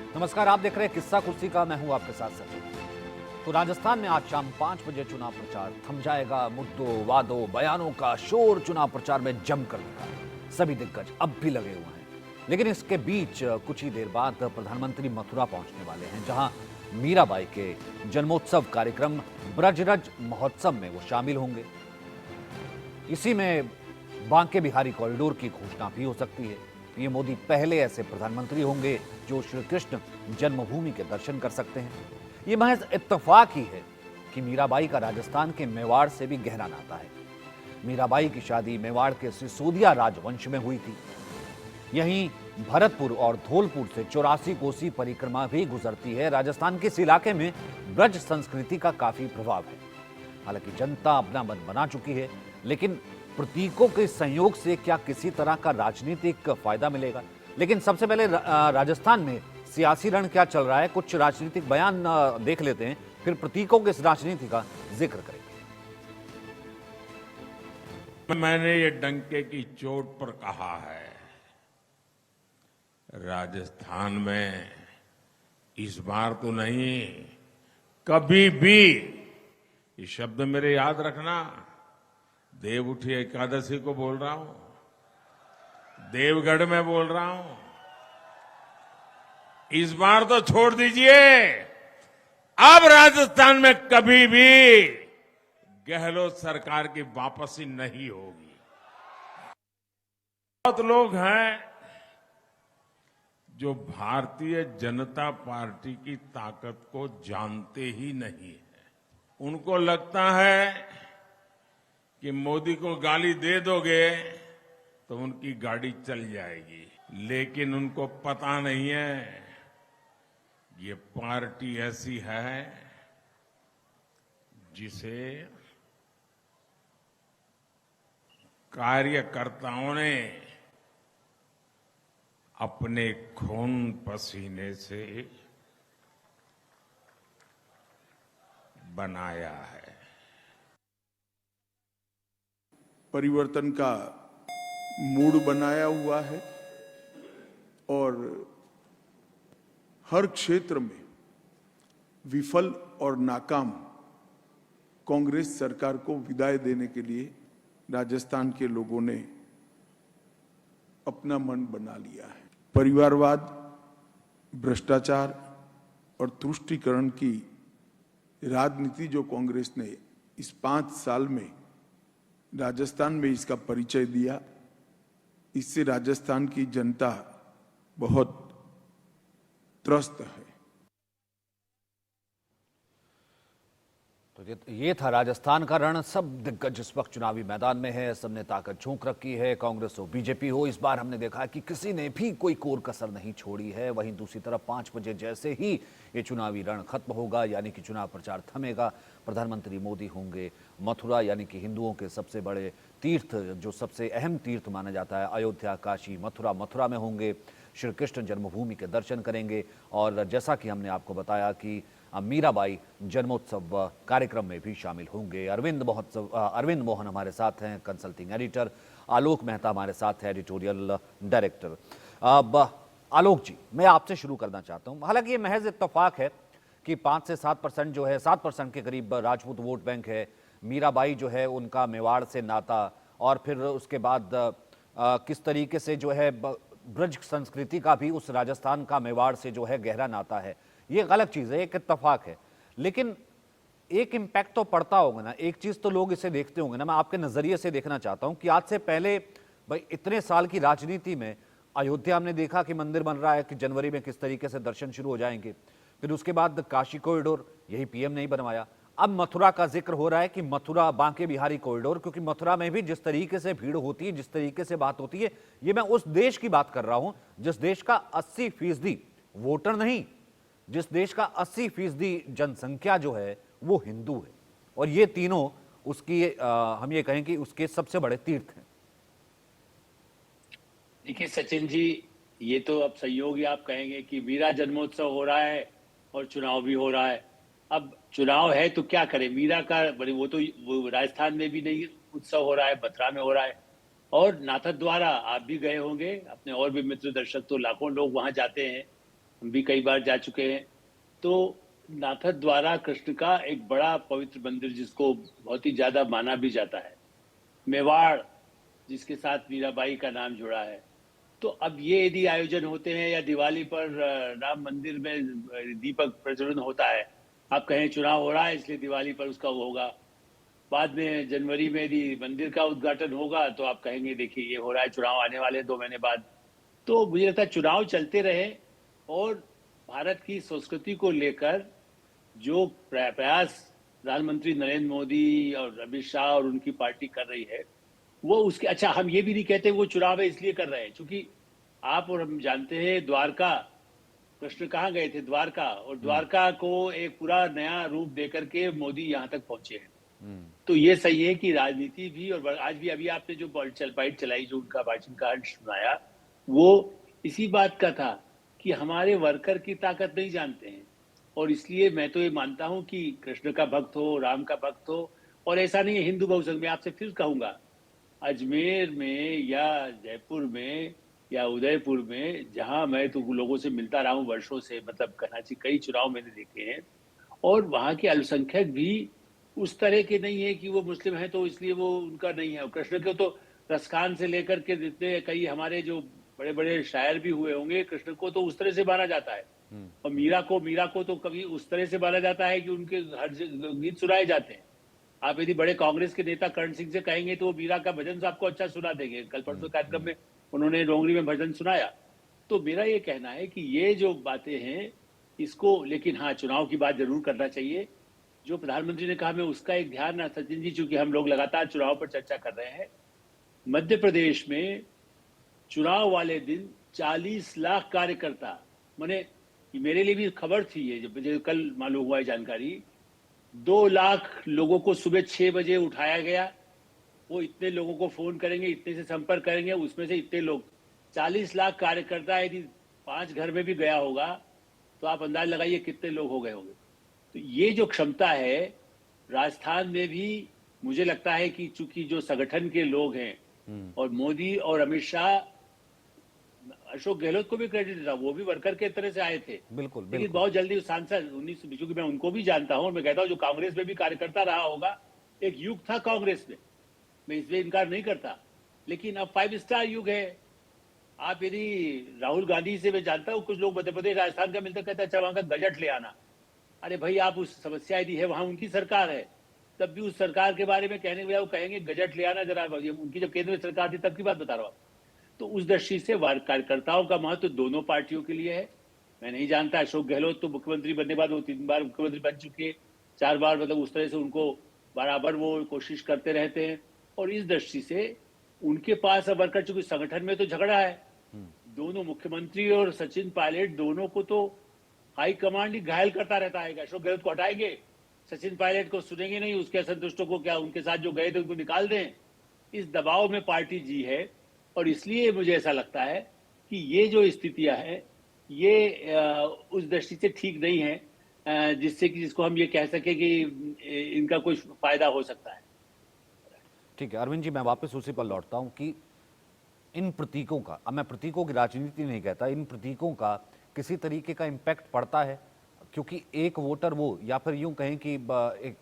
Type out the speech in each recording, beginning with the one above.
नमस्कार, आप देख रहे हैं किस्सा कुर्सी का। मैं हूं आपके साथ सचिन। तो राजस्थान में आज शाम 5 बजे चुनाव प्रचार थम जाएगा। मुद्दों, वादों, बयानों का शोर चुनाव प्रचार में जमकर दिखा। सभी दिग्गज अब भी लगे हुए हैं, लेकिन इसके बीच कुछ ही देर बाद प्रधानमंत्री मथुरा पहुंचने वाले हैं, जहां मीराबाई के जन्मोत्सव कार्यक्रम ब्रजरज महोत्सव में वो शामिल होंगे। इसी में बांके बिहारी कॉरिडोर की घोषणा भी हो सकती है। ये मोदी पहले ऐसे प्रधानमंत्री होंगे जो श्री कृष्ण जन्मभूमि के दर्शन कर सकते हैं। ये महज इत्तेफाक ही है कि मीराबाई का राजस्थान के मेवाड़ से भी गहरा नाता है। मीराबाई की शादी मेवाड़ के सिसोदिया राजवंश में हुई थी। यहीं भरतपुर और धौलपुर से 84 कोसी परिक्रमा भी गुजरती है। राजस्थान के इस इलाके में ब्रज संस्कृति का काफी प्रभाव है। हालांकि जनता अपना मन बना चुकी है, लेकिन प्रतीकों के संयोग से क्या किसी तरह का राजनीतिक फायदा मिलेगा? लेकिन सबसे पहले राजस्थान में सियासी रण क्या चल रहा है, कुछ राजनीतिक बयान देख लेते हैं, फिर प्रतीकों के इस राजनीति का जिक्र करेंगे। मैंने ये डंके की चोट पर कहा है, राजस्थान में इस बार तो नहीं, कभी भी, ये शब्द मेरे याद रखना, देव उठी एकादशी को बोल रहा हूं, देवगढ़ में बोल रहा हूं। इस बार तो छोड़ दीजिए, अब राजस्थान में कभी भी गहलोत सरकार की वापसी नहीं होगी। बहुत लोग हैं जो भारतीय जनता पार्टी की ताकत को जानते ही नहीं है। उनको लगता है कि मोदी को गाली दे दोगे तो उनकी गाड़ी चल जाएगी, लेकिन उनको पता नहीं है ये पार्टी ऐसी है जिसे कार्यकर्ताओं ने अपने खून पसीने से बनाया है। परिवर्तन का मूड बनाया हुआ है और हर क्षेत्र में विफल और नाकाम कांग्रेस सरकार को विदाई देने के लिए राजस्थान के लोगों ने अपना मन बना लिया है। परिवारवाद, भ्रष्टाचार और तुष्टीकरण की राजनीति जो कांग्रेस ने इस 5 साल में राजस्थान में इसका परिचय दिया, इससे राजस्थान की जनता बहुत त्रस्त है। तो ये था राजस्थान का रण। सब दिग्गज इस वक्त चुनावी मैदान में है, सबने ताकत झोंक रखी है। कांग्रेस हो, बीजेपी हो, इस बार हमने देखा कि किसी ने भी कोई कोर कसर नहीं छोड़ी है। वहीं दूसरी तरफ 5 बजे जैसे ही ये चुनावी रण खत्म होगा, यानी कि चुनाव प्रचार थमेगा, प्रधानमंत्री मोदी होंगे मथुरा, यानी कि हिंदुओं के सबसे बड़े तीर्थ, जो सबसे अहम तीर्थ माना जाता है, अयोध्या, काशी, मथुरा में होंगे। श्री कृष्ण जन्मभूमि के दर्शन करेंगे और जैसा कि हमने आपको बताया कि मीराबाई जन्मोत्सव कार्यक्रम में भी शामिल होंगे। अरविंद मोहन हमारे साथ हैं, कंसल्टिंग एडिटर। आलोक मेहता हमारे साथ है, एडिटोरियल डायरेक्टर। अब आलोक जी, मैं आपसे शुरू करना चाहता हूं। हालांकि ये महज इत्तेफाक है कि 5 से 7% जो है, 7% के करीब राजपूत वोट बैंक है। मीराबाई जो है उनका मेवाड़ से नाता, और फिर उसके बाद किस तरीके से जो है ब्रज संस्कृति का भी उस राजस्थान का मेवाड़ से जो है गहरा नाता है। ये गलत चीज है, एक इत्तेफाक है, लेकिन एक इंपैक्ट तो पड़ता होगा ना। एक चीज तो लोग इसे देखते होंगे ना। मैं आपके नजरिए से देखना चाहता हूं कि आज से पहले भाई इतने साल की राजनीति में अयोध्या हमने देखा कि मंदिर बन रहा है कि जनवरी में किस तरीके से दर्शन शुरू हो जाएंगे। फिर उसके बाद काशी कॉरिडोर, यही पीएम ने ही बनवाया। अब मथुरा का जिक्र हो रहा है कि मथुरा बांके बिहारी कॉरिडोर, क्योंकि मथुरा में भी जिस तरीके से भीड़ होती है, जिस तरीके से बात होती है, ये मैं उस देश की बात कर रहा हूं जिस देश का 80% वोटर नहीं, जिस देश का 80% जनसंख्या जो है वो हिंदू है, और ये तीनों उसकी हम ये कहें कि उसके सबसे बड़े तीर्थ हैं। देखिए सचिन जी, ये तो अब संयोग ही आप कहेंगे कि मीरा जन्मोत्सव हो रहा है और चुनाव भी हो रहा है। अब चुनाव है तो क्या करें, मीरा का वो राजस्थान में भी नहीं उत्सव हो रहा है, मथुरा में हो रहा है। और नाथद्वारा आप भी गए होंगे, अपने और भी मित्र दर्शक तो लाखों लोग वहां जाते हैं। हम भी कई बार जा चुके हैं। तो नाथद द्वारा कृष्ण का एक बड़ा पवित्र मंदिर जिसको बहुत ही ज्यादा माना भी जाता है, मेवाड़ जिसके साथ मीराबाई का नाम जुड़ा है। तो अब ये यदि आयोजन होते हैं या दिवाली पर राम मंदिर में दीपक प्रज्वलन होता है, आप कहें चुनाव हो रहा है इसलिए दिवाली पर उसका वो होगा, बाद में जनवरी में यदि मंदिर का उद्घाटन होगा तो आप कहेंगे देखिए ये हो रहा है, चुनाव आने वाले 2 महीने बाद। तो मुझे लगता है चुनाव चलते रहे और भारत की संस्कृति को लेकर जो प्रयास प्रधानमंत्री नरेंद्र मोदी और अमित शाह और उनकी पार्टी कर रही है वो उसके, अच्छा हम ये भी नहीं कहते वो चुनाव है इसलिए कर रहे हैं, क्योंकि आप और हम जानते हैं द्वारका, कृष्ण कहाँ गए थे? द्वारका, और द्वारका को एक पूरा नया रूप देकर के मोदी यहाँ तक पहुंचे हैं। तो ये सही है कि राजनीति भी, और आज भी अभी आपने जो बाइट चलाई, जो उनका भाषण का अंश सुनाया, वो इसी बात का था कि हमारे वर्कर की ताकत नहीं जानते हैं। और इसलिए मैं तो ये मानता हूं कि कृष्ण का भक्त हो, राम का भक्त हो, और ऐसा नहीं है हिंदू बहुसंघ में, आपसे फिर कहूंगा अजमेर में या जयपुर में या उदयपुर में, जहां मैं तो लोगों से मिलता रहा हूं वर्षों से, मतलब कराची कई चुनाव मैंने देखे हैं, और वहां के अल्पसंख्यक भी उस तरह के नहीं है कि वो मुस्लिम है तो इसलिए वो उनका नहीं है। कृष्ण को तो रसखान से लेकर के जितने कई हमारे जो बड़े बड़े शायर भी हुए होंगे, कृष्ण को तो उस तरह से माना जाता है। और मीरा को तो कभी उस तरह से माना जाता है कि उनके हर गीत सुनाए जाते हैं। आप यदि बड़े कांग्रेस के नेता करण सिंह से कहेंगे तो वो मीरा का भजन आपको अच्छा सुना देंगे। कल परसों कार्यक्रम में उन्होंने डोंगरी में भजन सुनाया। तो मेरा ये कहना है कि ये जो बातें हैं इसको, लेकिन हाँ चुनाव की बात जरूर करना चाहिए। जो प्रधानमंत्री ने कहा मैं उसका एक ध्यान ना सचिन जी, चूंकि हम लोग लगातार चुनाव पर चर्चा कर रहे हैं, मध्य प्रदेश में चुनाव वाले दिन 40 लाख कार्यकर्ता, मैंने मेरे लिए भी खबर थी ये, जब मुझे कल मालूम हुआ है जानकारी, 2 लाख लोगों को सुबह 6 बजे उठाया गया। वो इतने लोगों को फोन करेंगे, इतने से संपर्क करेंगे, उसमें से इतने लोग, 40 लाख कार्यकर्ता यदि 5 घर में भी गया होगा तो आप अंदाज लगाइए कितने लोग हो गए होंगे। तो ये जो क्षमता है राजस्थान में भी, मुझे लगता है कि चूंकि जो संगठन के लोग हैं और मोदी और अमित शाह, अशोक गहलोत को भी क्रेडिट देता, वो भी वर्कर के तरह से आए थे। बिल्कुल लेकिन बिल्कुल। बहुत जल्दी सांसद 19, क्योंकि मैं उनको भी जानता हूं और मैं कहता हूं जो कांग्रेस में भी कार्यकर्ता रहा होगा, एक युग था कांग्रेस में, मैं इसमें इनकार नहीं करता, लेकिन अब 5 स्टार युग है। आप यदि राहुल गांधी से, मैं जानता हूं कुछ लोग मध्य प्रदेश राजस्थान का मिलकर कहते हैं अच्छा वहां का बजट ले आना। अरे भाई आप उस समस्या यदि है, वहां उनकी सरकार है, तब भी उस सरकार के बारे में कहने में वो कहेंगे गजट ले आना जरा, उनकी जब केंद्र में सरकार थी तब की बात बता रहा हूं। तो उस दृष्टि से कार्यकर्ताओं का महत्व दोनों पार्टियों के लिए है। मैं नहीं जानता, अशोक गहलोत तो मुख्यमंत्री बनने बाद वो 3 बार मुख्यमंत्री बन चुके हैं, 4 बार, मतलब उस तरह से उनको बराबर वो कोशिश करते रहते हैं। और इस दृष्टि से उनके पास अब वर्कर, चूंकि संगठन में तो झगड़ा है, दोनों मुख्यमंत्री और सचिन पायलट दोनों को तो हाई कमांड ही घायल करता रहता है। अशोक गहलोत को हटाएंगे, सचिन पायलट को सुनेंगे नहीं, उसके असंतुष्टों को क्या उनके साथ जो गए थे उनको निकाल दें, इस दबाव में पार्टी जी है। और इसलिए मुझे ऐसा लगता है कि ये जो स्थितियां हैं ये उस दृष्टि से ठीक नहीं है जिससे कि जिसको हम ये कह सके कि इनका कुछ फायदा हो सकता है। ठीक है अरविंद जी, मैं वापस उसी पर लौटता हूं कि इन प्रतीकों का, अब मैं प्रतीकों की राजनीति नहीं कहता, इन प्रतीकों का किसी तरीके का इम्पैक्ट पड़ता है? क्योंकि एक वोटर वो, या फिर यूं कहें कि एक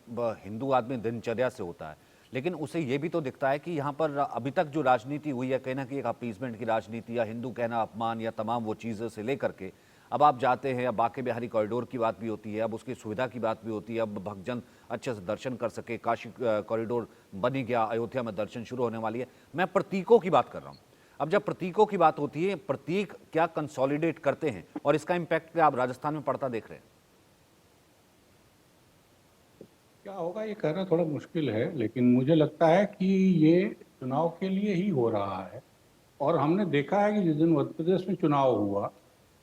हिंदू आदमी दिनचर्या से होता है, लेकिन उसे ये भी तो दिखता है कि यहाँ पर अभी तक जो राजनीति हुई है, कहना कि एक अपीसमेंट की राजनीति, या हिंदू कहना अपमान, या तमाम वो चीज़ों से लेकर के अब आप जाते हैं, अब बांके बिहारी कॉरिडोर की बात भी होती है, अब उसकी सुविधा की बात भी होती है, अब भक्तजन अच्छे से दर्शन कर सके, काशी कॉरिडोर बन ही गया, अयोध्या में दर्शन शुरू होने वाली है। मैं प्रतीकों की बात कर रहा हूँ। अब जब प्रतीकों की बात होती है, प्रतीक क्या कंसोलिडेट करते हैं और इसका इम्पैक्ट क्या आप राजस्थान में पड़ता देख रहे हैं? क्या होगा ये कहना थोड़ा मुश्किल है, लेकिन मुझे लगता है कि ये चुनाव के लिए ही हो रहा है। और हमने देखा है कि जिस दिन मध्य प्रदेश में चुनाव हुआ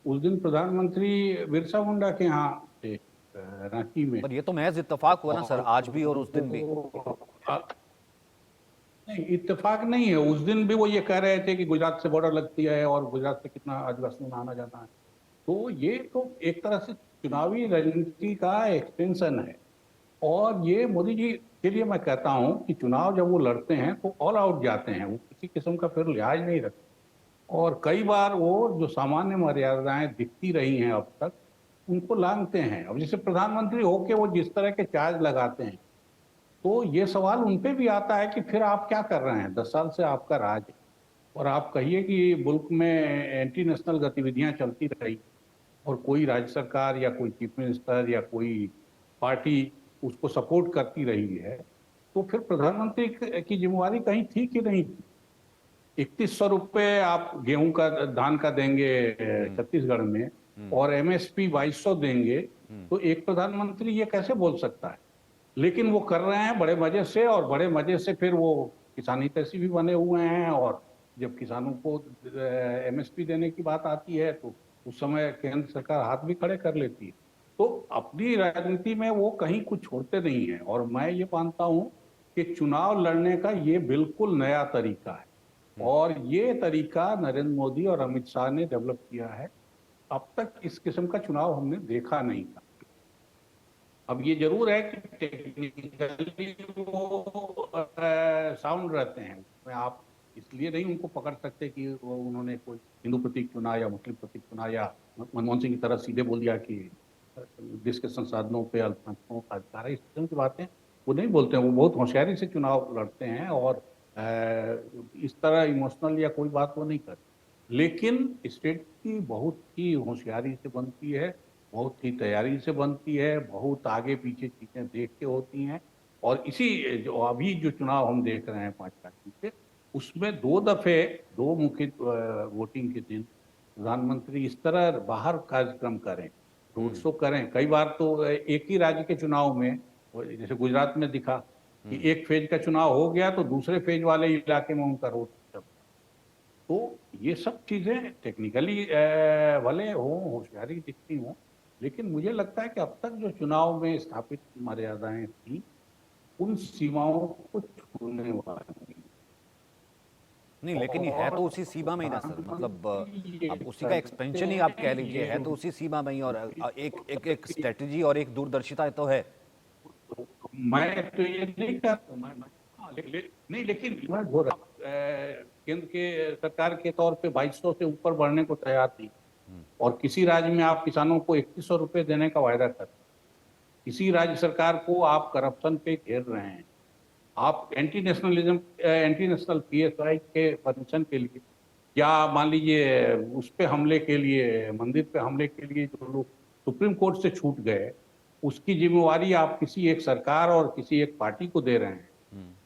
उस दिन प्रधानमंत्री बिरसा मुंडा के यहाँ थे, रांची में। पर ये तो महज इत्तेफाक हुआ ना सर, आज भी और उस दिन भी। नहीं, इत्तेफाक नहीं है। उस दिन भी वो ये कह रहे थे कि गुजरात से बॉर्डर लगती है और गुजरात से कितना आदिवासियों में आना जाना है। तो ये तो एक तरह से चुनावी रणनीति का एक्सटेंशन है। और ये मोदी जी के लिए मैं कहता हूं कि चुनाव जब वो लड़ते हैं तो ऑल आउट जाते हैं, वो किसी किस्म का फिर लिहाज नहीं रखते। और कई बार वो जो सामान्य मर्यादाएं दिखती रही हैं अब तक, उनको लांघते हैं। अब जैसे प्रधानमंत्री होके वो जिस तरह के चार्ज लगाते हैं, तो ये सवाल उन पे भी आता है कि फिर आप क्या कर रहे हैं? 10 साल से आपका राज है और आप कहिए कि मुल्क में एंटी नेशनल गतिविधियां चलती रही और कोई राज्य सरकार या कोई चीफ मिनिस्टर या कोई पार्टी उसको सपोर्ट करती रही है, तो फिर प्रधानमंत्री की जिम्मेवारी कहीं थी कि नहीं थी? 3100 रुपये आप गेहूं का धान का देंगे छत्तीसगढ़ में और एमएसपी 2200 देंगे, तो एक प्रधानमंत्री ये कैसे बोल सकता है? लेकिन वो कर रहे हैं बड़े मजे से, और बड़े मजे से फिर वो किसान हितैषी भी बने हुए हैं। और जब किसानों को एमएसपी देने की बात आती है तो उस समय केंद्र सरकार हाथ भी खड़े कर लेती है। तो अपनी राजनीति में वो कहीं कुछ छोड़ते नहीं है। और मैं ये मानता हूं कि चुनाव लड़ने का ये बिल्कुल नया तरीका है, और ये तरीका नरेंद्र मोदी और अमित शाह ने डेवलप किया है। अब तक इस किस्म का चुनाव हमने देखा नहीं था। अब ये जरूर है कि टेक्निकली वो साउंड रहते हैं, उसमें आप इसलिए नहीं उनको पकड़ सकते कि वो उन्होंने कोई हिंदू प्रतीक चुना या मुस्लिम प्रतीक चुना, या मनमोहन सिंह की तरह सीधे बोल दिया कि देश के संसाधनों पे अल्पसंख्यकों का अधिकार है। इस किस्म की बातें वो नहीं बोलते हैं। वो बहुत होशियारी से चुनाव लड़ते हैं और इस तरह इमोशनल या कोई बात वो नहीं करते। लेकिन स्टेट की बहुत ही होशियारी से बनती है, बहुत ही तैयारी से बनती है, बहुत आगे पीछे चीजें देख के होती हैं। और इसी जो अभी जो चुनाव हम देख रहे हैं 5 राज्यों के, उसमें 2 दफे 2 मुख्य वोटिंग के दिन प्रधानमंत्री इस तरह बाहर कार्यक्रम करें, रोड शो करें। कई बार तो एक ही राज्य के चुनाव में, जैसे गुजरात में दिखा कि एक फेज का चुनाव हो गया तो दूसरे फेज वाले इलाके में उनका रोड शो। तो ये सब चीजें टेक्निकली भले हो, होशियारी दिखती हो, लेकिन मुझे लगता है कि अब तक जो चुनाव में स्थापित मर्यादाएं थी, उन सीमाओं को छूने वाली। नहीं, लेकिन ये है तो उसी सीमा में ही ना सर, मतलब अब उसी का एक्सपेंशन ही आप कह लीजिए, है तो उसी सीमा में ही। और एक एक एक स्ट्रेटजी और एक दूरदर्शिता तो है। मैं तो ये नहीं कहता, हाँ, नहीं, लेकिन मैं बोल रहा केंद्र के सरकार के तौर पे 2200 से ऊपर बढ़ने को तैयार थी, और किसी राज्य में आप किसानों को 3100 रुपये देने का वायदा कर, किसी राज्य सरकार को आप करप्शन पे घेर रहे हैं, आप एंटी नेशनल पीएसआई के परमिशन के लिए, या मान लीजिए उस पे हमले के लिए, मंदिर पे हमले के लिए जो लोग सुप्रीम कोर्ट से छूट गए, उसकी जिम्मेवारी आप किसी एक सरकार और किसी एक पार्टी को दे रहे हैं।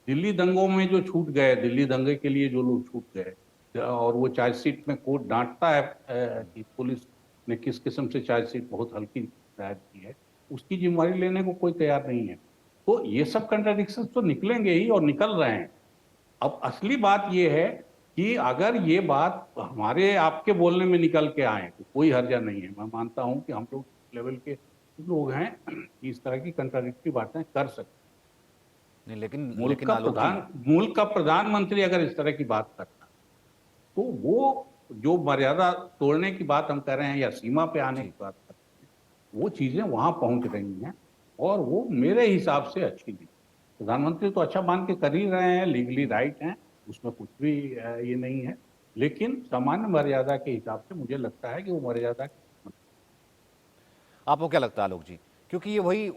दिल्ली दंगों में जो छूट गए, दिल्ली दंगे के लिए जो लोग छूट गए, और वो चार्जशीट में कोर्ट डांटता है कि पुलिस ने किस किस्म से चार्जशीट बहुत हल्की दायर की है, उसकी जिम्मेवारी लेने को कोई तैयार नहीं है। तो ये सब कंट्राडिक्शन तो निकलेंगे ही, और निकल रहे हैं। अब असली बात ये है कि अगर ये बात हमारे आपके बोलने में निकल के आए तो कोई हर्जा नहीं है। मैं मानता हूं कि हम लोग लेवल के लोग हैं कि इस तरह की कंट्राडिक्टरी बातें कर सकते। नहीं, लेकिन मुल्क का प्रधानमंत्री अगर इस तरह की बात करता, तो वो जो मर्यादा तोड़ने की बात हम कर रहे हैं या सीमा पे आने की बात कर रहे हैं, वो चीजें वहां पहुंच रही हैं, और वो मेरे हिसाब से अच्छी नहीं। प्रधानमंत्री तो अच्छा मान के कर ही रहे हैं, लीगली राइट हैं, उसमें कुछ भी ये नहीं है। लेकिन सामान्य मर्यादा के हिसाब से मुझे लगता है कि वो मर्यादा। आपको क्या लगता है आलोक जी? क्योंकि ये वही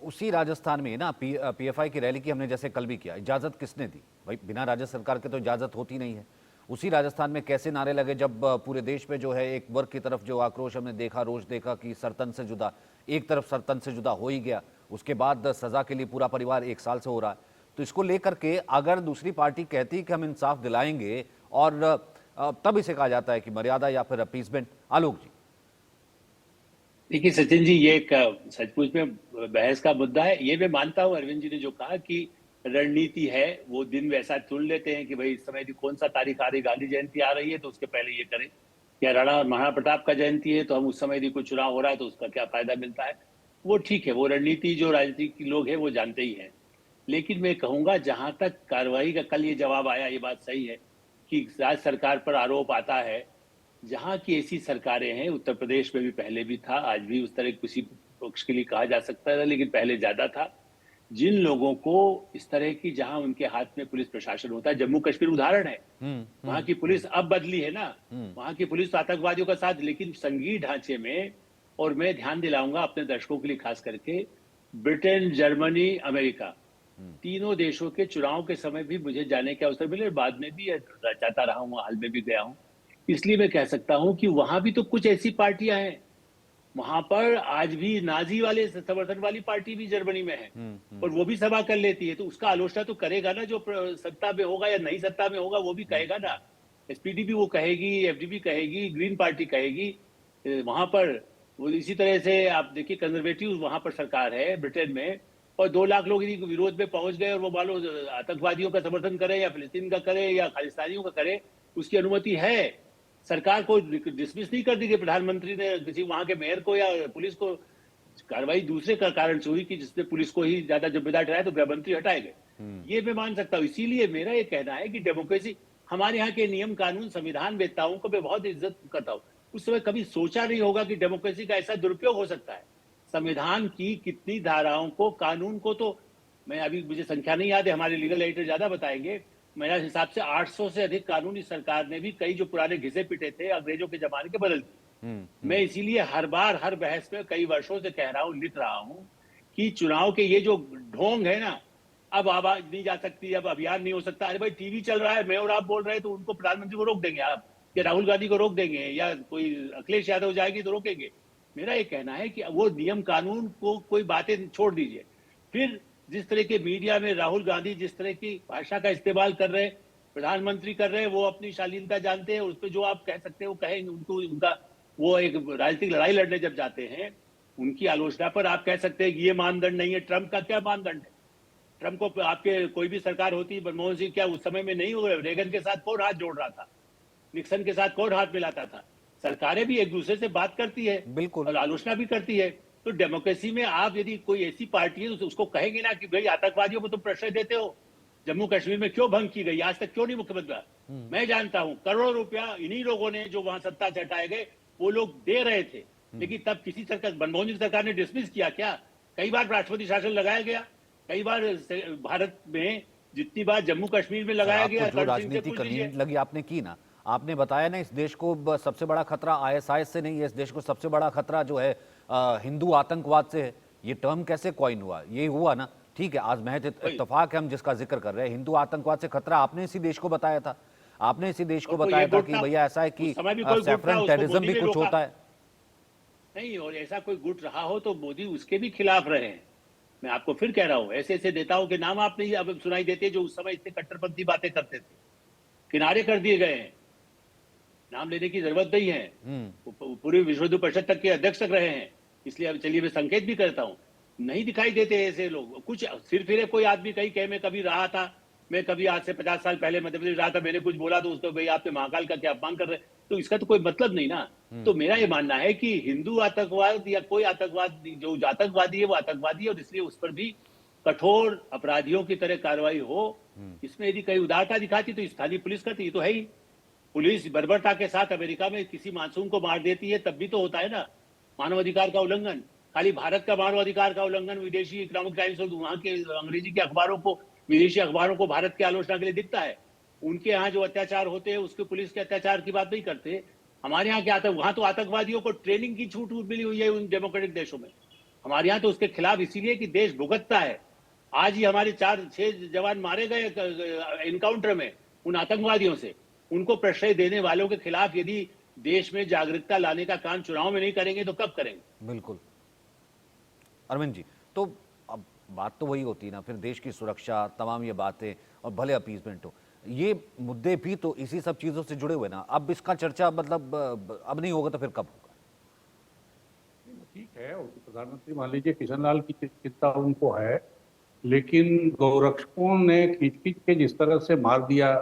उसी राजस्थान में है ना, पीएफआई की रैली की हमने जैसे कल भी किया, इजाजत किसने दी भाई? बिना राज्य सरकार के तो इजाजत होती नहीं है। उसी राजस्थान में कैसे नारे लगे जब पूरे देश में जो है एक वर्ग की तरफ जो आक्रोश हमने देखा, रोज देखा कि सरतन से जुदा, एक तरफ सरतन से जुदा हो ही गया, उसके बाद सजा के लिए पूरा परिवार 1 साल से हो रहा है। तो इसको लेकर के अगर दूसरी पार्टी कहती है कि हम इंसाफ दिलाएंगे, और तब इसे कहा जाता है कि मर्यादा या फिर अपीसमेंट। आलोक जी, देखिए सचिन जी, ये एक सचमुच में बहस का मुद्दा है। ये मैं मानता हूँ अरविंद जी ने जो कहा कि रणनीति है, वो दिन वैसा चुन लेते हैं कि भाई इस समय कौन सा तारीख आ रही, गांधी जयंती आ रही है तो उसके पहले ये करें, या राणा महाराणा प्रताप का जयंती है तो हम उस समय यदि कोई चुनाव हो रहा है तो उसका क्या फायदा मिलता है। वो ठीक है, वो रणनीति जो राजनीतिक लोग हैं वो जानते ही हैं। लेकिन मैं कहूंगा जहां तक कार्रवाई का कल ये जवाब आया, ये बात सही है कि राज्य सरकार पर आरोप आता है। जहां की ऐसी सरकारें हैं, उत्तर प्रदेश में भी पहले भी था, आज भी उस तरह किसी पक्ष के लिए कहा जा सकता है, लेकिन पहले ज्यादा था, जिन लोगों को इस तरह की, जहां उनके हाथ में पुलिस प्रशासन होता है, जम्मू कश्मीर उदाहरण है, वहां की पुलिस अब बदली है ना, वहां की पुलिस तो आतंकवादियों का साथ, लेकिन संघीय ढांचे में, और मैं ध्यान दिलाऊंगा अपने दर्शकों के लिए खास करके, ब्रिटेन, जर्मनी, अमेरिका, तीनों देशों के चुनाव के समय भी मुझे जाने के अवसर मिले, बाद में भी जाता रहा हूं, हाल में भी गया हूं। इसलिए मैं कह सकता हूं कि वहां भी तो कुछ ऐसी पार्टियां हैं, वहां पर आज भी नाजी वाले समर्थन वाली पार्टी भी जर्मनी में है, और वो भी सभा कर लेती है, तो उसका आलोचना तो करेगा ना जो सत्ता में होगा या नहीं सत्ता में होगा, वो भी कहेगा ना। एसपीडी भी वो कहेगी, एफडीपी कहेगी, ग्रीन पार्टी कहेगी। वहां पर वो इसी तरह से आप देखिए, कंजर्वेटिव वहां पर सरकार है ब्रिटेन में, और 2 लाख लोग इन्हीं विरोध में पहुंच गए, और वो मान लो आतंकवादियों का समर्थन करे या फिलिस्तीन का करे या खालिस्तानियों का करे, उसकी अनुमति है। सरकार को डिसमिस नहीं कर दी कि प्रधानमंत्री ने किसी वहां के मेयर को या पुलिस को, कार्रवाई दूसरे का कारण से हुई कि जिसने पुलिस को ही ज्यादा जिम्मेदार ठहराया तो गृह मंत्री हटाए गए। ये मैं मान सकता हूँ। इसीलिए मेरा ये कहना है कि डेमोक्रेसी, हमारे यहाँ के नियम कानून संविधान वेत्ताओं को मैं बहुत इज्जत करता हूँ, उस समय कभी सोचा नहीं होगा कि डेमोक्रेसी का ऐसा दुरुपयोग हो सकता है। संविधान की कितनी धाराओं को, कानून को, तो मैं अभी, मुझे संख्या नहीं याद है, हमारे लीगल एडिटर ज्यादा बताएंगे, मेरे हिसाब से 800 से अधिक कानून इस सरकार ने भी, कई जो पुराने घिसे पिटे थे अंग्रेजों के जमाने के, बदल दिए। मैं इसीलिए हर बार हर बहस में कई वर्षों से कह रहा हूं, लिख रहा हूं कि चुनाव के ये जो ढोंग है ना, अब आवाज नहीं जा सकती, अब अभियान नहीं हो सकता। अरे भाई, टीवी चल रहा है, मैं और आप बोल रहे हैं, तो उनको, प्रधानमंत्री को रोक देंगे आप, या राहुल गांधी को रोक देंगे, या कोई अखिलेश यादव जाएगी तो रोकेंगे? मेरा ये कहना है कि वो नियम कानून को, कोई बातें छोड़ दीजिए। फिर जिस तरह के मीडिया में राहुल गांधी जिस तरह की भाषा का इस्तेमाल कर रहे हैं, प्रधानमंत्री कर रहे हैं, वो अपनी शालीनता जानते हैं, उस पर जो आप कह सकते हैं वो कहेंगे, उनको, उनका वो एक राजनीतिक लड़ाई लड़ने जब जाते हैं, उनकी आलोचना पर आप कह सकते हैं कि ये मानदंड नहीं है। ट्रंप का क्या मानदंड है? ट्रंप को आपके कोई भी सरकार होती, मनमोहन सिंह क्या उस समय में नहीं हुए? रेगन के साथ कौन हाथ जोड़ रहा था? निक्सन के साथ कौन हाथ मिलाता था? सरकारें भी एक दूसरे से बात करती है, बिल्कुल, और आलोचना भी करती है। तो डेमोक्रेसी में आप यदि कोई ऐसी पार्टी है तो उसको कहेंगे ना कि भाई आतंकवादियों को तुम प्रश्रय देते हो, जम्मू कश्मीर में क्यों भंग की गई, आज तक क्यों नहीं मुख्यमंत्री? मैं जानता हूं करोड़ों रुपया इन्हीं लोगों ने, जो वहां सत्ता से हटाए गए, वो लोग दे रहे थे, लेकिन तब किसी सरकार, मनमोहन सिंह सरकार ने डिसमिस किया क्या? कई बार राष्ट्रपति शासन लगाया गया, कई बार भारत में जितनी बार जम्मू कश्मीर में लगाया गया, जो राजनीति का नींद लगी आपने की ना, आपने बताया ना, इस देश को सबसे बड़ा खतरा आईएसआईएस से नहीं है, इस देश को सबसे बड़ा खतरा जो है हिंदू आतंकवाद से है। ये टर्म कैसे कॉइन हुआ? ये हुआ ना, ठीक है, आज महज इत्तेफाक है हम जिसका जिक्र कर रहे हैं। हिंदू आतंकवाद से खतरा आपने इसी देश को बताया था, आपने इसी देश को बताया था कि भैया ऐसा है कि सैफरन टेररिज्म भी कुछ होता है नहीं, और ऐसा कोई गुट रहा हो तो मोदी उसके भी खिलाफ रहे हैं। मैं आपको फिर कह रहा हूं, ऐसे ऐसे नेताओं के नाम आप नहीं अब सुनाई देते जो उस समय इतने कट्टरपंथी बातें करते थे, किनारे कर दिए गए हैं, नाम लेने की जरूरत नहीं है। पूरे विश्व हिंदू परिषद तक के अध्यक्ष तक रहे हैं। इसलिए अब चलिए मैं संकेत भी करता हूं, नहीं दिखाई देते ऐसे लोग। कुछ सिर्फ फिर कोई आदमी कहीं कह में कभी रहा था, मैं कभी आज से 50 साल पहले मध्य प्रदेश रहा था, मैंने कुछ बोला तो उसको भाई आपने महाकाल का क्या अपमान कर रहे, तो इसका तो कोई मतलब नहीं ना। तो मेरा ये मानना है कि हिंदू आतंकवाद या कोई आतंकवाद, जो आतंकवादी है वो आतंकवादी है, और इसलिए उस पर भी कठोर अपराधियों की तरह कार्रवाई हो। इसमें यदि कहीं उदारता दिखाती तो स्थानीय पुलिस करती, ये तो है ही। पुलिस बर्बरता के साथ अमेरिका में किसी मासूम को मार देती है, तब भी तो होता है ना मानवाधिकार का उल्लंघन। खाली भारत का मानवाधिकार का उल्लंघन विदेशी इकोनॉमिक टाइम्स और वहां के अंग्रेजी के अखबारों को, विदेशी अखबारों को भारत की आलोचना के लिए दिखता है। उनके यहाँ जो अत्याचार होते हैं उसके पुलिस के अत्याचार की बात नहीं करते। हमारे यहाँ क्या आता है, वहां तो आतंकवादियों को ट्रेनिंग की छूट मिली हुई है उन डेमोक्रेटिक देशों में। हमारे यहाँ तो उसके खिलाफ इसीलिए कि देश भुगतता है। आज ही हमारे 4-6 जवान मारे गए एनकाउंटर में उन आतंकवादियों से। उनको प्रश्रय देने वालों के खिलाफ यदि देश में जागरूकता लाने का काम चुनाव में नहीं करेंगे तो कब करेंगे? बिल्कुल। अरविंद जी, तो अब बात तो वही होती है ना, फिर देश की सुरक्षा, तमाम ये बातें, और भले अपीसमेंट हो, ये मुद्दे भी तो इसी सब चीजों से जुड़े हुए ना। अब इसका चर्चा मतलब अब नहीं होगा तो फिर कब होगा? ठीक है, प्रधानमंत्री मान लीजिए किशन लाल की चिंता उनको है, लेकिन गौरक्षकों ने खींच खींच के जिस तरह से मार दिया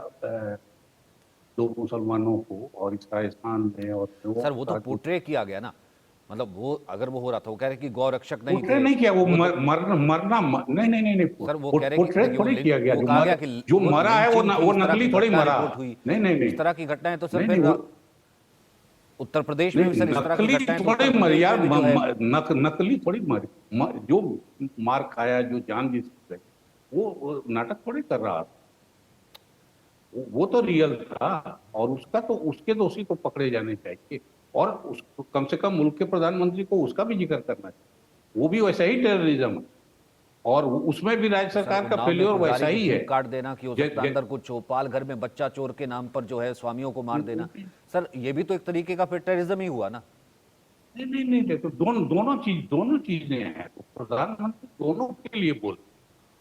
2 मुसलमानों को, और इस राजस्थान में, और सर वो तो पोर्ट्रे किया गया ना, मतलब वो अगर वो हो रहा था, वो कह रहे कि गौरक्षक नहीं पोर्ट्रे नहीं किया, वो मरना नहीं सर, वो कह रहे पोर्ट्रे थोड़ी किया गया, जो मरा है वो नकली थोड़ी मरा। नहीं, इस तरह की घटनाएं तो सर फिर उत्तर प्रदेश में भी सर इस तरह की नकली घटनाएं तो थोड़े उत्तर मर प्रदेश यार में भी जो है नकली थोड़ी जो मार खाया, जो जान जिसकी गई, वो नाटक थोड़ी कर रहा था। वो तो रियल था, और उसका तो उसके दोषी तो पकड़े जाने चाहिए, और कम से कम मुल्क के प्रधानमंत्री को उसका भी जिक्र करना चाहिए। वो भी वैसा ही टेररिज्म है, और उसमें भी राज्य सर सरकार का उन्नाव में फेल्योर कुल्हाड़ी वैसा की ही है। जीभ काट देना कि हो जे, सकता है जे, अंदर कुछ चौपाल घर में बच्चा चोर के नाम पर जो है स्वामियों को मार देना, सर ये भी तो एक तरीके का फिर टेररिज्म ही हुआ ना। नहीं नहीं नहीं, देखो दोनों चीजें हैं। तो प्रधानमंत्री दोनों के लिए बोल,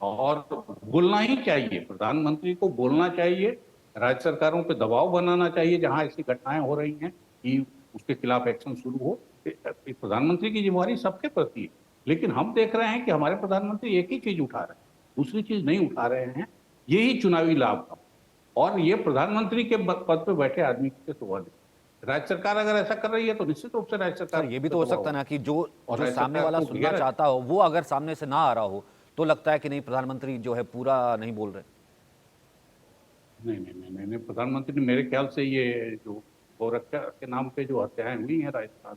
और बोलना ही चाहिए, प्रधानमंत्री को बोलना चाहिए, राज्य सरकारों पे दबाव बनाना चाहिए जहां ऐसी घटनाएं हो रही हैं कि उसके खिलाफ एक्शन शुरू हो। प्रधानमंत्री की जिम्मेवारी सबके प्रति है, लेकिन हम देख रहे हैं कि हमारे प्रधानमंत्री एक ही चीज उठा रहे हैं, दूसरी चीज नहीं उठा रहे हैं। यही चुनावी लाभ का, और ये प्रधानमंत्री के पद पे बैठे आदमी के सवाल है। राज्य सरकार अगर ऐसा कर रही है तो निश्चित रूप से राज्य सरकार सर ये भी पे तो हो दबाव सकता है होगा। ना कि जो और जो राज्य सामने सरकार वाला को सुनना चाहता हो वो अगर सामने से ना आ रहा हो तो लगता है कि नहीं प्रधानमंत्री जो है पूरा नहीं बोल रहे। नहीं नहीं नहीं नहीं नहीं, प्रधानमंत्री ने मेरे ख्याल से ये जो गौरक्षा के नाम पे जो हत्याएं हुई हैं राजस्थान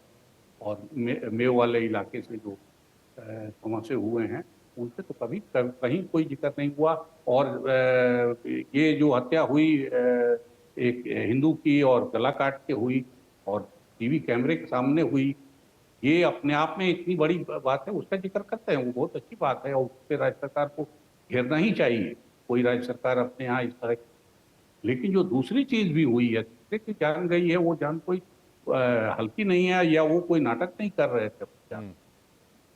और मेव वाले इलाके से जो तमाशे हुए हैं, उनसे तो कहीं कोई जिक्र नहीं हुआ। और ये जो हत्या हुई एक हिंदू की और गला काट के हुई और टीवी कैमरे के सामने हुई, ये अपने आप में इतनी बड़ी बात है, उसका जिक्र करते हैं, वो बहुत अच्छी बात है, और उस पर राज्य सरकार को घेरना ही चाहिए। कोई राज्य सरकार अपने यहाँ इस तरह, लेकिन जो दूसरी चीज भी हुई है, दूसरे की जान गई है, वो जान कोई हल्की नहीं है, या वो कोई नाटक नहीं कर रहे थे जान।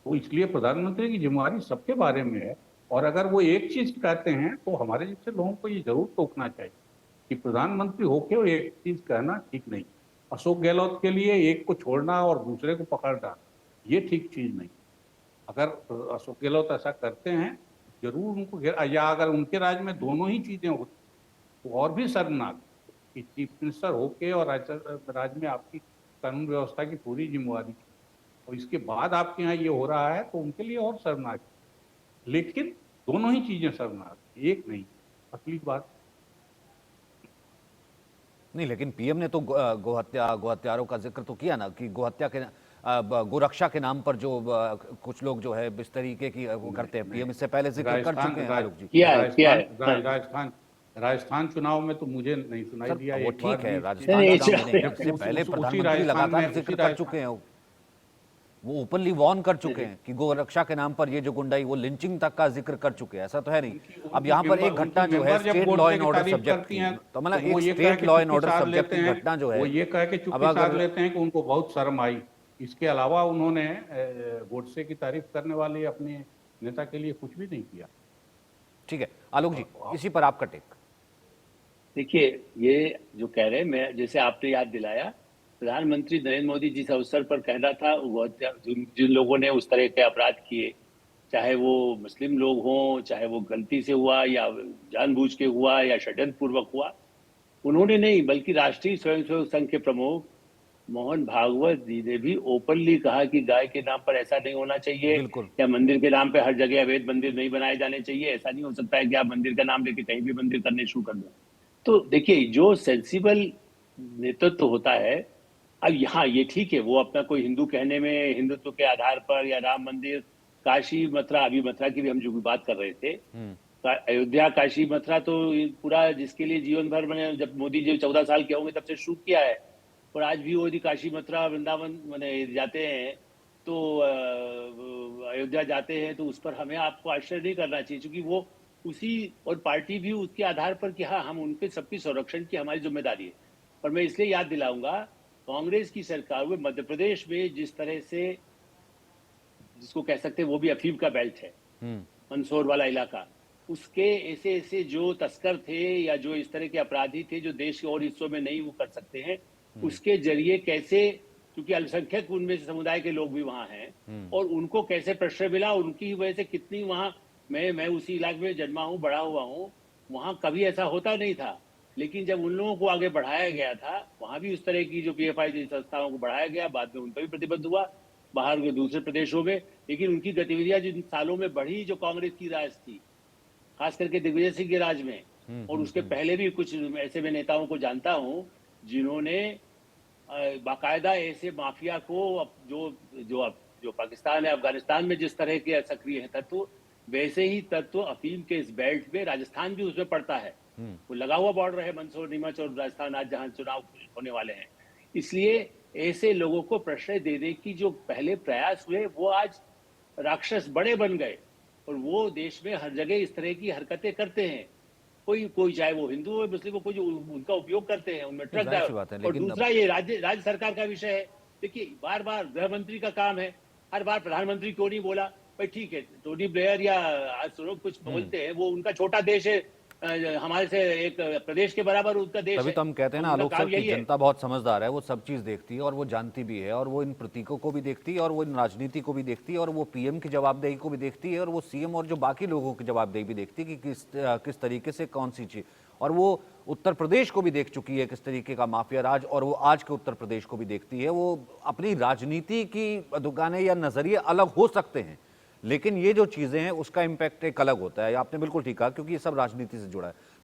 तो इसलिए प्रधानमंत्री की जिम्मेवारी सबके बारे में है, और अगर वो एक चीज कहते हैं तो हमारे जैसे लोगों को ये जरूर टोकना चाहिए कि प्रधानमंत्री होके वो एक चीज कहना ठीक नहीं। अशोक गहलोत के लिए एक को छोड़ना और दूसरे को पकड़ना, ये ठीक चीज नहीं। अगर अशोक गहलोत ऐसा करते हैं, जरूर उनको या अगर उनके राज में दोनों ही चीजें होती तो और भी शर्मनाक कि चीफ मिनिस्टर होके और राज्य में आपकी कानून व्यवस्था की पूरी जिम्मेवारी, और इसके बाद आपके यहाँ ये हो रहा है, तो उनके लिए और शर्मनाक है। लेकिन दोनों ही चीजें शर्मनाक, एक नहीं। असली बात नहीं लेकिन पीएम ने तो गोहत्यारों का जिक्र तो किया ना कि गोहत्या के गोरक्षा के नाम पर जो कुछ लोग जो है इस तरीके की वो करते हैं। पीएम इससे पहले जिक्र कर चुके हैं आलोक जी। राजस्थान चुनाव में तो मुझे नहीं सुनाई दिया वो एक बार ठीक है, भी। राजस्थान चुनाव में नहीं, इससे पहले प्रधानमंत्री लगातार जिक्र कर चुके हैं, वो ओपनली वॉर्न कर चुके हैं कि गोरक्षा के नाम पर ये जो गुंडाई, वो लिंचिंग तक का जिक्र कर चुके हैं। ऐसा तो है नहीं। अब यहाँ पर एक घटना जो है state law and order subject की, तो मतलब एक state law and order subject की घटना जो है, वो ये कह के चुप्पी साध लेते हैं कि उनको बहुत शर्म आई। इसके अलावा उन्होंने गोडसे की तारीफ करने वाले अपने नेता के लिए कुछ भी नहीं किया। ठीक है आलोक जी, इसी पर आपका टेक। देखिए, ये जो कह रहे हैं, मैं जैसे आपने याद दिलाया, प्रधानमंत्री नरेंद्र मोदी जिस अवसर पर कह रहा था, वो जिन लोगों ने उस तरह के अपराध किए, चाहे वो मुस्लिम लोग हों, चाहे वो गलती से हुआ या जानबूझ के हुआ या षड्यंत्र पूर्वक हुआ, उन्होंने नहीं बल्कि राष्ट्रीय स्वयंसेवक संघ के प्रमुख मोहन भागवत जी ने भी ओपनली कहा कि गाय के नाम पर ऐसा नहीं होना चाहिए, या मंदिर के नाम पे हर जगह अवैध मंदिर नहीं बनाए जाने चाहिए। ऐसा नहीं हो सकता है कि आप मंदिर का नाम लेके कहीं भी मंदिर करने शुरू कर दो। तो देखिए, जो सेंसिबल नेतृत्व होता है, अब यहाँ ये ठीक है, वो अपना कोई हिंदू कहने में हिंदुत्व के आधार पर, या राम मंदिर, काशी मथुरा, अभी मथुरा की भी हम जो भी बात कर रहे थे, अयोध्या काशी मथुरा तो पूरा जिसके लिए जीवन भर मैंने, जब मोदी जी 14 साल के होंगे तब से शुरू किया है, और आज भी वो यदि काशी मथुरा वृंदावन मैंने जाते हैं तो अयोध्या जाते हैं, तो उस पर हमें आपको आश्चर्य नहीं करना चाहिए, क्योंकि वो उसी, और पार्टी भी उसके आधार पर कि हाँ, हम उनके सबकी संरक्षण की हमारी जिम्मेदारी है। और मैं इसलिए याद दिलाऊंगा, कांग्रेस की सरकार में मध्य प्रदेश में जिस तरह से, जिसको कह सकते हैं वो भी अफीम का बेल्ट है, मंदसौर वाला इलाका, उसके ऐसे ऐसे जो तस्कर थे या जो इस तरह के अपराधी थे जो देश के और हिस्सों में नहीं वो कर सकते हैं, उसके जरिए कैसे, क्योंकि अल्पसंख्यक उनमें से समुदाय के लोग भी वहां हैं, और उनको कैसे प्रश्रय मिला, उनकी वजह से कितनी वहां, मैं उसी इलाके में जन्मा हूं, बड़ा हुआ हूं, वहां कभी ऐसा होता नहीं था। लेकिन जब उन लोगों को आगे बढ़ाया गया था, वहां भी उस तरह की जो पीएफआई जैसी संस्थाओं को बढ़ाया गया, बाद में उन पर भी प्रतिबंध हुआ बाहर के दूसरे प्रदेशों में। लेकिन उनकी गतिविधियां जिन सालों में बढ़ी, जो कांग्रेस की राज थी, खास करके दिग्विजय सिंह के राज में, और उसके पहले भी कुछ ऐसे मैं नेताओं को जानता हूं जिन्होंने बाकायदा ऐसे माफिया को जो पाकिस्तान है, अफगानिस्तान में जिस तरह के सक्रिय है तत्व, वैसे ही तत्व अफीम के इस बेल्ट में, राजस्थान भी उसमें पड़ता है। वो लगा हुआ बॉर्डर है मंदसौर, नीमच और राजस्थान, आज जहां चुनाव होने वाले हैं। इसलिए ऐसे लोगों को प्रश्रय देने की जो पहले प्रयास हुए, वो आज राक्षस बड़े बन गए और वो देश में हर जगह इस तरह की हरकतें करते हैं। कोई चाहे वो हिंदू हो मुस्लिम हो, कोई जो उनका उपयोग करते हैं, उनमें ट्रक जाहिर सी बात है, और लेकिन दूसरा ये राज्य सरकार का विषय है। देखिए, बार बार गृह मंत्री का काम है, हर बार प्रधानमंत्री क्यों नहीं बोला? भाई ठीक है, टोनी ब्लेयर या आज सुनो कुछ बोलते हैं, वो उनका छोटा देश है, हमारे से एक प्रदेश के बराबर उनका देश तभी है। तो हम कहते हैं ना उनका आलोक काम सर की यही है। जनता बहुत समझदार है, वो सब चीज देखती है और वो जानती भी है, और वो इन प्रतीकों को भी देखती है और वो इन राजनीति को भी देखती है और वो पीएम की जवाबदेही को भी देखती है और वो सीएम और जो बाकी लोगों की जवाबदेही भी देखती है कि किस तरीके से कौन सी चीज, और वो उत्तर प्रदेश को भी देख चुकी है किस तरीके का माफिया राज, और वो आज के उत्तर प्रदेश को भी देखती है। वो अपनी राजनीति की दुकानें या नजरिए अलग हो सकते हैं, लेकिन ये जो चीजें हैं उसका इम्पैक्ट एक अलग होता है। आपने बिल्कुल ठीक कहा, क्योंकि ये सब राजनीति से जुड़ा है।